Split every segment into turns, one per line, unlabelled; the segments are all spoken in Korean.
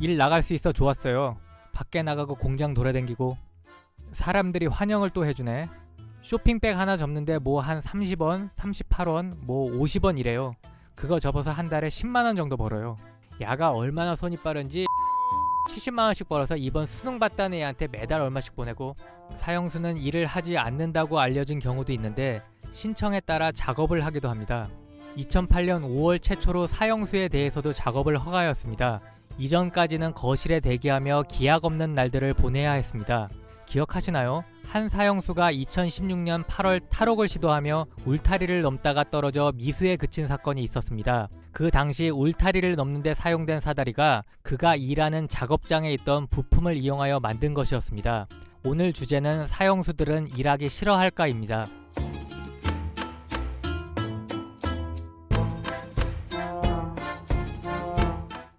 일 나갈 수 있어 좋았어요. 밖에 나가고 공장 돌아다니고 사람들이 환영을 또 해주네. 쇼핑백 하나 접는데 뭐 한 30원, 38원, 뭐 50원 이래요. 그거 접어서 한 달에 10만원 정도 벌어요. 야가 얼마나 손이 빠른지 70만원씩 벌어서 이번 수능 봤다는 애한테 매달 얼마씩 보내고, 사형수는 일을 하지 않는다고 알려진 경우도 있는데 신청에 따라 작업을 하기도 합니다. 2008년 5월 최초로 사형수에 대해서도 작업을 허가하였습니다. 이전까지는 거실에 대기하며 기약 없는 날들을 보내야 했습니다. 기억하시나요? 한 사형수가 2016년 8월 탈옥을 시도하며 울타리를 넘다가 떨어져 미수에 그친 사건이 있었습니다. 그 당시 울타리를 넘는데 사용된 사다리가 그가 일하는 작업장에 있던 부품을 이용하여 만든 것이었습니다. 오늘 주제는 사형수들은 일하기 싫어할까입니다.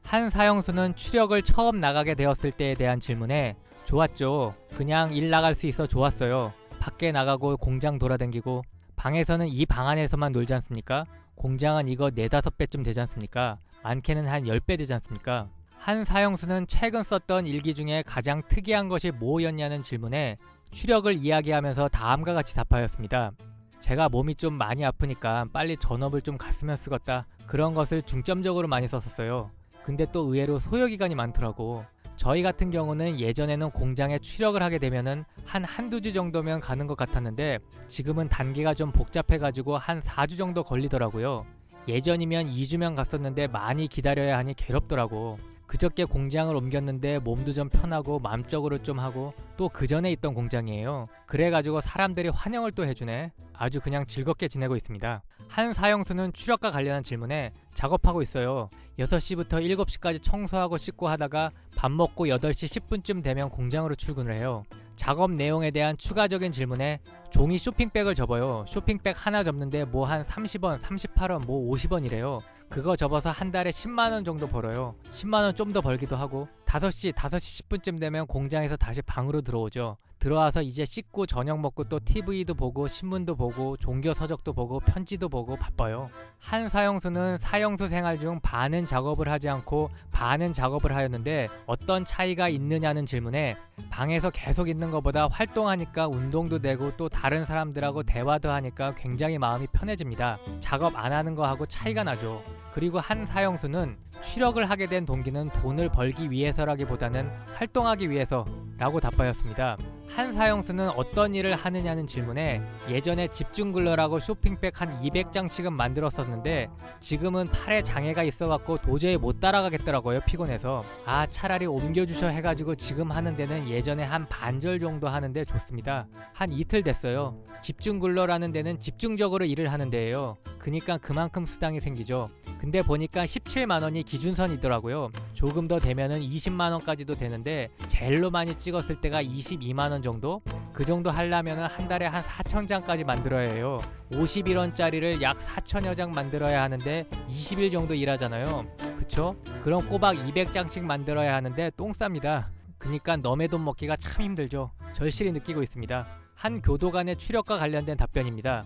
한 사형수는 추력을 처음 나가게 되었을 때에 대한 질문에 좋았죠. 그냥 일 나갈 수 있어 좋았어요. 밖에 나가고 공장 돌아다니고, 방에서는 이 방 안에서만 놀지 않습니까? 공장은 이거 4-5배쯤 되지 않습니까? 많게는 한 10배 되지 않습니까? 한 사형수는 최근 썼던 일기 중에 가장 특이한 것이 뭐였냐는 질문에 추력을 이야기하면서 다음과 같이 답하였습니다. 제가 몸이 좀 많이 아프니까 빨리 전업을 좀 갔으면 쓰겄다. 그런 것을 중점적으로 많이 썼었어요. 근데 또 의외로 소요기간이 많더라고. 저희 같은 경우는 예전에는 공장에 추력을 하게 되면은 한두 주 정도면 가는 것 같았는데 지금은 단계가 좀 복잡해가지고 한 4주 정도 걸리더라고요. 예전이면 2주면 갔었는데 많이 기다려야 하니 괴롭더라고. 그저께 공장을 옮겼는데 몸도 좀 편하고 마음적으로 좀 하고, 또 그 전에 있던 공장이에요. 그래가지고 사람들이 환영을 또 해주네. 아주 그냥 즐겁게 지내고 있습니다. 한 사형수는 추력과 관련한 질문에 작업하고 있어요. 6시부터 7시까지 청소하고 씻고 하다가 밥 먹고 8시 10분쯤 되면 공장으로 출근을 해요. 작업 내용에 대한 추가적인 질문에 종이 쇼핑백을 접어요. 쇼핑백 하나 접는데 뭐 한 30원, 38원, 뭐 50원이래요. 그거 접어서 한 달에 10만원 정도 벌어요. 10만원 좀 더 벌기도 하고, 5시 10분쯤 되면 공장에서 다시 방으로 들어오죠. 들어와서 이제 씻고 저녁 먹고 또 TV도 보고 신문도 보고 종교 서적도 보고 편지도 보고 바빠요. 한 사형수는 사형수 생활 중 반은 작업을 하지 않고 반은 작업을 하였는데 어떤 차이가 있느냐는 질문에 방에서 계속 있는 것보다 활동하니까 운동도 되고 또 다른 사람들하고 대화도 하니까 굉장히 마음이 편해집니다. 작업 안 하는 거하고 차이가 나죠. 그리고 한 사형수는 추력을 하게 된 동기는 돈을 벌기 위해서라기보다는 활동하기 위해서라고 답하였습니다. 한 사형수는 어떤 일을 하느냐는 질문에 예전에 집중글러라고 쇼핑백 한 200장씩은 만들었었는데 지금은 팔에 장애가 있어갖고 도저히 못 따라가겠더라고요. 피곤해서. 차라리 옮겨주셔 해가지고 지금 하는 데는 예전에 한 반절 정도 하는데 좋습니다. 한 이틀 됐어요. 집중글러라는 데는 집중적으로 일을 하는 데예요. 그니까 그만큼 수당이 생기죠. 근데 보니까 17만원이 기준선이더라고요. 조금 더 되면은 20만원까지도 되는데 제일로 많이 찍었을 때가 22만원 정도? 그 정도 하려면은 한 달에 한 4,000장까지 만들어야 해요. 51원짜리를 약 4,000여 장 만들어야 하는데 20일 정도 일하잖아요. 그쵸? 그럼 꼬박 200장씩 만들어야 하는데 똥 쌉니다. 그니까 너의 돈 먹기가 참 힘들죠. 절실히 느끼고 있습니다. 한 교도관의 추력과 관련된 답변입니다.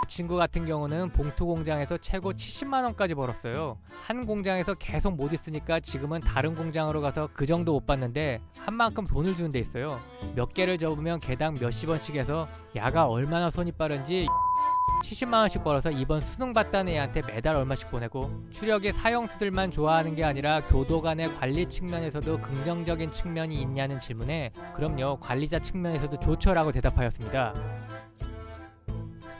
친구 같은 경우는 봉투 공장에서 최고 70만원까지 벌었어요. 한 공장에서 계속 못 있으니까 지금은 다른 공장으로 가서 그 정도 못 받는데 한 만큼 돈을 주는 데 있어요. 몇 개를 접으면 개당 몇십원씩 해서 야가 얼마나 손이 빠른지 70만원씩 벌어서 이번 수능 봤다는 애한테 매달 얼마씩 보내고, 추력이 사형수들만 좋아하는 게 아니라 교도관의 관리 측면에서도 긍정적인 측면이 있냐는 질문에 그럼요, 관리자 측면에서도 좋죠라고 대답하였습니다.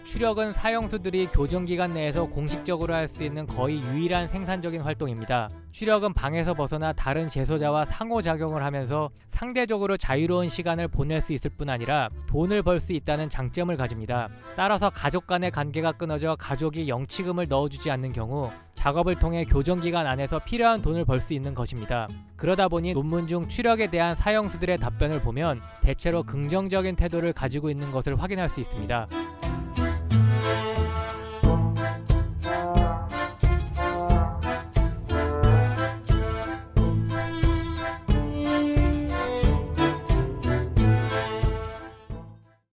추력은 사형수들이 교정기간 내에서 공식적으로 할 수 있는 거의 유일한 생산적인 활동입니다. 추력은 방에서 벗어나 다른 재소자와 상호작용을 하면서 상대적으로 자유로운 시간을 보낼 수 있을 뿐 아니라 돈을 벌 수 있다는 장점을 가집니다. 따라서 가족 간의 관계가 끊어져 가족이 영치금을 넣어주지 않는 경우 작업을 통해 교정기간 안에서 필요한 돈을 벌 수 있는 것입니다. 그러다 보니 논문 중 추력에 대한 사형수들의 답변을 보면 대체로 긍정적인 태도를 가지고 있는 것을 확인할 수 있습니다.